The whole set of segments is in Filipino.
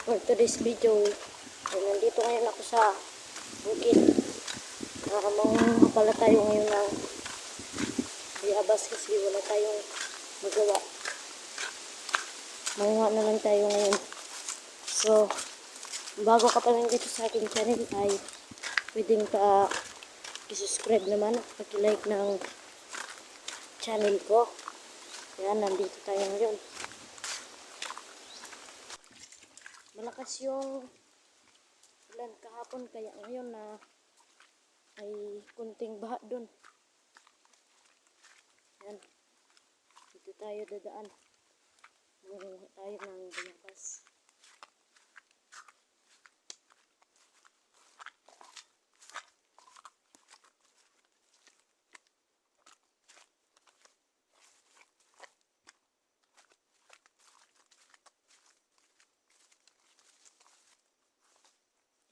For today's video, ay nandito ngayon ako sa bukid. Mangunguha pala tayo ngayon ng bayabas kasi wala tayong magawa. Mangunguha na lang tayo ngayon. So, bago ka pa lang dito sa aking channel ay pwedeng ka i-subscribe naman at pag-like ng channel ko. Yan, nandito tayo ngayon. Malakas yung ulan kahapon kaya ngayon na ay kunting baha dun. Yan. Dito tayo dadaan. Mangunguha tayo ng bayabas.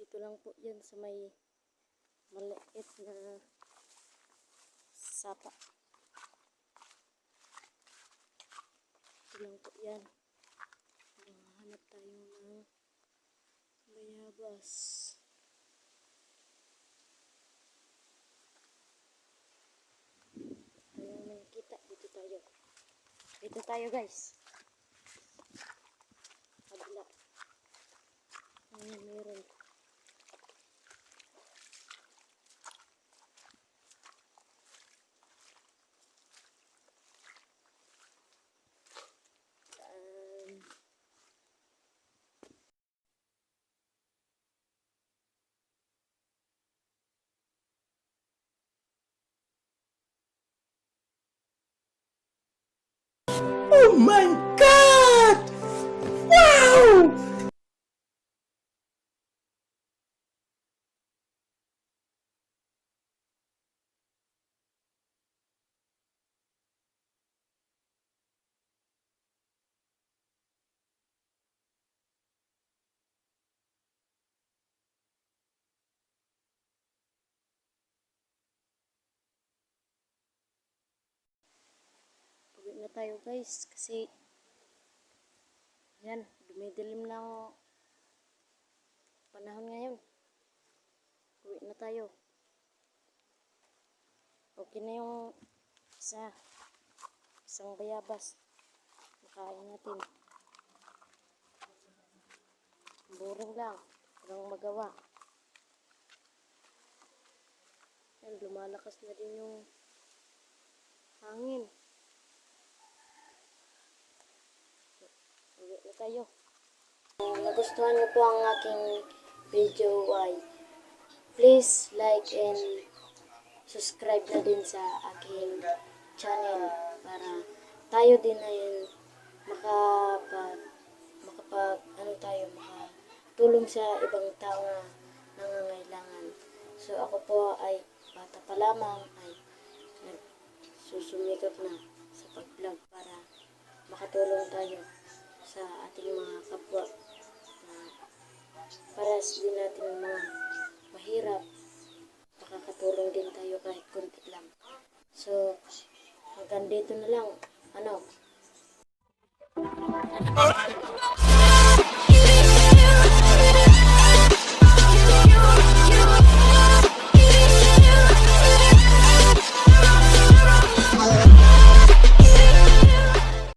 Dito lang po yan sa may maliit na sapa. Dito lang po yan. Hanap tayo ng bayabas. Ayaw may kita. Dito tayo. Dito tayo guys. Kabila. Ayan meron. Oh my God! Wow! Uwi na tayo guys kasi yan, dumidilim na ang panahon ngayon. Uwi na tayo. Okay na yung isang bayabas. Nakain natin. Boring lang. Walang magawa. Yan, lumalakas na din yung hangin. Uwi na tayo. Kung nagustuhan niyo po ang aking video ay please like and subscribe na din sa aking channel para tayo din ay makatulong sa ibang tao na nangangailangan. So ako po ay bata pa lamang ay nagsusumikap na sa pag-vlog para makatulong tayo sa ating mga kapwa na paras din natin mga mahirap, makakatulong din tayo kahit kunti lang. So hanggang dito na lang.